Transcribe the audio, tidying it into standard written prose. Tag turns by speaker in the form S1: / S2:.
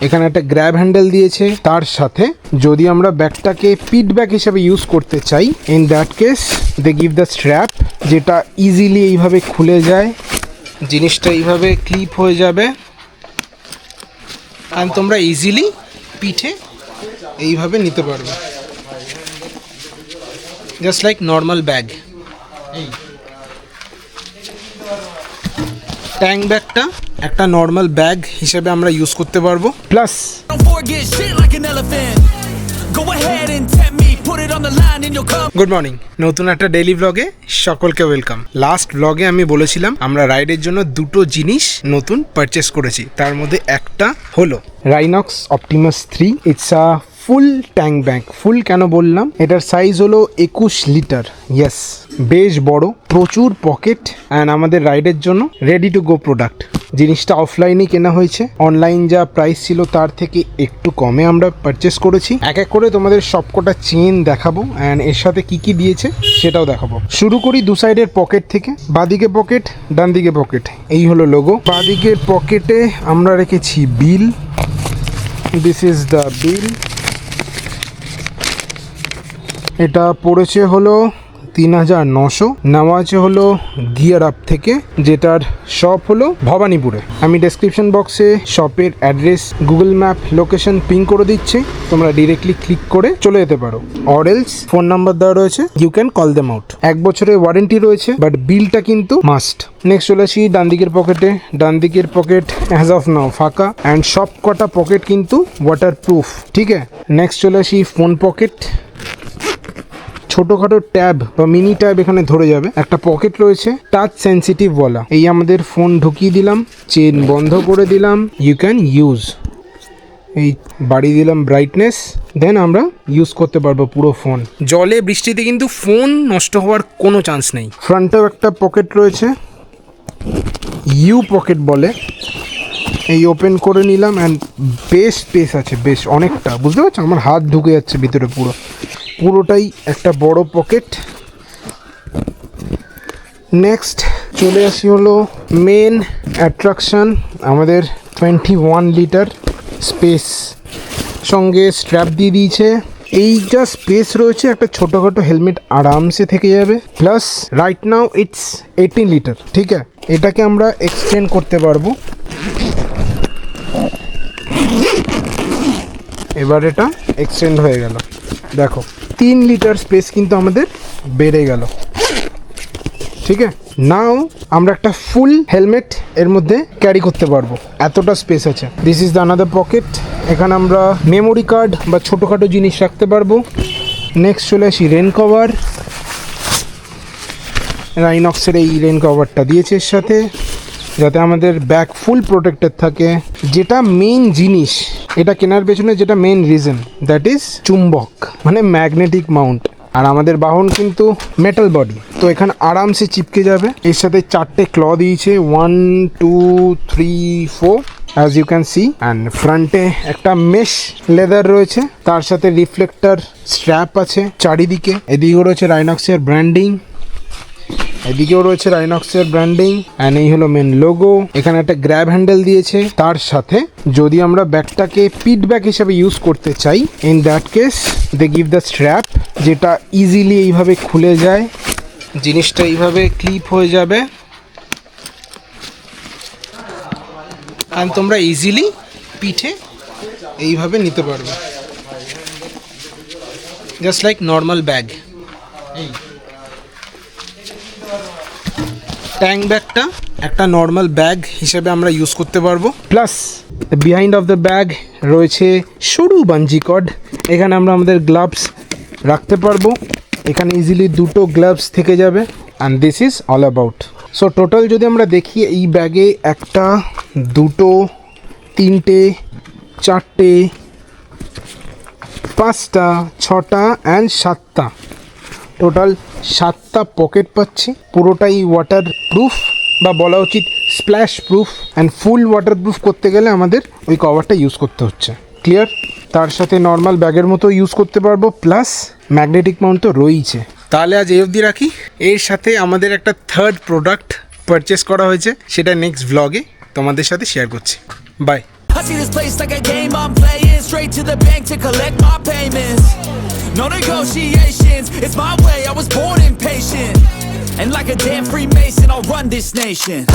S1: এখানে একটা grab handle দিয়েছে। তার সাথে যদি আমরা ব্যাগটাকে পিট ব্যাগ হিসেবে ইউজ করতে চাই, in that case they give the strap, যেটা ইজিলি এইভাবে খুলে যায়, জিনিসটা এইভাবে ক্লিপ হয়ে যাবে আর তোমরা ইজিলি পিঠে এইভাবে নিতে পারবে, জাস্ট লাইক নর্মাল ব্যাগ। এই ট্যাঙ্ক ব্যাগটা একটা নর্মাল ব্যাগ হিসেবে আমরা ইউজ করতে পারবো। প্লাস গুড মর্নিং, নতুন একটা ডেইলি ব্লগে সকলকে ওয়েলকাম। লাস্ট ব্লগে আমি বলেছিলাম আমরা রাইডের জন্য দুটো জিনিস নতুন পারচেস করেছি, তার মধ্যে একটা হলো Rynox Optimus 3। It's a full tank bag. Full কেন বললাম, এটার সাইজ হলো 21 লিটার। ইয়েস, বেশ বড়, প্রচুর পকেট অ্যান্ড আমাদের রাইডের জন্য রেডি টু গো প্রোডাক্ট। জিনিসটা অফলাইনে কেনা হয়েছে, অনলাইন যা প্রাইস ছিল তার থেকে একটু কমে আমরা পারচেস করেছি। এক এক করে তোমাদের সবকটা চেন দেখাবো অ্যান্ড এর সাথে কি কি দিয়েছে সেটাও দেখাবো। শুরু করি দু সাইডের পকেট থেকে। বাঁদিকে পকেট, ডান দিকে পকেট, এই হলো লোগো। বাঁদিকের পকেটে আমরা রেখেছি bill. This is the bill. এটা পড়েছে হলো 3900, নেওয়া আছে হলো গিয়ার আপ থেকে, যেটার শপ হলো ভবানীপুরে। আমি ডেসক্রিপশন বক্সে শপের address, Google map location ping করে দিচ্ছি, তোমরা ডিরেক্টলি ক্লিক করে চলে যেতে পারো। অর এলস ফোন নাম্বার দেওয়া রয়েছে, you can call them out. 1 বছরের ওয়ারেন্টি রয়েছে, বাট বিলটা কিন্তু মাস্ট। নেক্সট চলে আসি ডান দিকের পকেটে। ডান দিকের পকেট অ্যাজ অফ নাও ফাঁকা অ্যান্ড সব কটা পকেট কিন্তু ওয়াটার প্রুফ, ঠিক আছে। নেক্সট চলে আসি ফোন পকেট। ছোটোখাটো ট্যাব বা মিনি ট্যাব এখানে ধরে যাবে। একটা পকেট রয়েছে টাচ সেন্সিটিভ ওয়ালা, এই আমাদের ফোন ঢুকিয়ে দিলাম, চেন বন্ধ করে দিলাম, ইউ ক্যান ইউজ। এই বাড়িয়ে দিলাম ব্রাইটনেস, দেন আমরা ইউজ করতে পারবো পুরো ফোন। জলে বৃষ্টিতে কিন্তু ফোন নষ্ট হওয়ার কোনো চান্স নেই। ফ্রন্টেও একটা পকেট রয়েছে, ইউ পকেট বলে, এই ওপেন করে নিলাম অ্যান্ড বেশ স্পেস আছে, বেশ অনেকটা, বুঝতে পারছো? আমার হাত ঢুকে যাচ্ছে ভিতরে, পুরোটাই একটা বড় পকেট। নেক্সট চলে আসি হলো মেন অ্যাট্রাকশন, আমাদের 21 লিটার স্পেস, সঙ্গে স্ট্র্যাপ দিয়ে দিয়েছে। এই যা স্পেস রয়েছে, একটা ছোটোখাটো হেলমেট আরামসে থেকে যাবে। Plus right now it's 18 litre, ঠিক আছে। এটাকে আমরা এক্সটেন্ড করতে পারবো। এবার এটা এক্সটেন্ড হয়ে গেল, দেখো 3 লিটার স্পেস কিন্তু আমাদের বেড়ে গেল, ঠিক আছে। নাও আমরা একটা ফুল হেলমেট এর মধ্যে ক্যারি করতে পারবো, এতটা স্পেস আছে। This is the another pocket, এখানে আমরা মেমোরি কার্ড বা ছোটোখাটো জিনিস রাখতে পারবো। নেক্সট চলে আসি রেন কভার। রাইনক্সের এই রেন কভারটা দিয়েছে এর সাথে, যাতে আমাদের ব্যাগ ফুল প্রোটেক্টেড থাকে। যেটা মেইন জিনিস এটা কেনার পেছনে, যেটা মেইন রিজন, দ্যাট ইজ চুম্বক, মানে ম্যাগনেটিক মাউন্ট। আর আমাদের বাহন কিন্তু মেটাল বডি, তো এখানে আরামসে চিপকে যাবে। এর সাথে 4টে ক্ল দিয়েছে, 1 2 3 4 as you can see. And ফ্রন্টে একটা মেশ লেদার রয়েছে, তার সাথে রিফ্লেক্টর স্ট্র্যাপ আছে চারিদিকে। এদিকেও রয়েছে রাইনক্সের ব্র্যান্ডিং, এদিকেও রয়েছে রাইনক্সের ব্র্যান্ডিং অ্যান্ড এই হলো মেন লোগো। এখানে একটা গ্র্যাব হ্যান্ডেল দিয়েছে। তার সাথে যদি আমরা ব্যাগটাকে পিট ব্যাগ হিসেবে ইউজ করতে চাই, in that case they give the strap, যেটা ইজিলি এইভাবে খুলে যায়, জিনিসটা এইভাবে ক্লিপ হয়ে যাবে আর তোমরা ইজিলি পিঠে এইভাবে নিতে পারবে, জাস্ট লাইক নর্মাল ব্যাগ। এই ট্যাঙ্ক ব্যাগটা একটা নর্মাল ব্যাগ হিসেবে আমরা ইউজ করতে পারবো। Plus behind of the bag রয়েছে সরু বাঞ্জি কর্ড, এখানে আমরা আমাদের গ্লাভস রাখতে পারবো। এখানে ইজিলি 2টো গ্লাভস থেকে যাবে and this is all about. So total যদি আমরা দেখি, এই ব্যাগে 1টা 2টো 3টে 4টে 5টা 6টা অ্যান্ড 7টা, টোটাল 7টা পকেট পাচ্ছি। পুরোটাই ওয়াটার প্রুফ, বা বলা উচিত splash proof. And full water proof করতে গেলে আমাদের ওই কভারটা ইউজ করতে হচ্ছে, ক্লিয়ার। তার সাথে নর্মাল ব্যাগের মতো ইউজ করতে পারবো, প্লাস ম্যাগনেটিক মাউন্ট তো রয়েছে। তাহলে আজ এই অবধি রাখি। এর সাথে আমাদের একটা থার্ড প্রোডাক্ট পারচেস করা হয়েছে, সেটা নেক্সট ব্লগে তোমাদের সাথে শেয়ার করছি। By.
S2: I see this place like a game I'm playing, straight to the bank to collect my payments. No negotiations, it's my way, I was born impatient. And like a damn Freemason, I'll run this nation.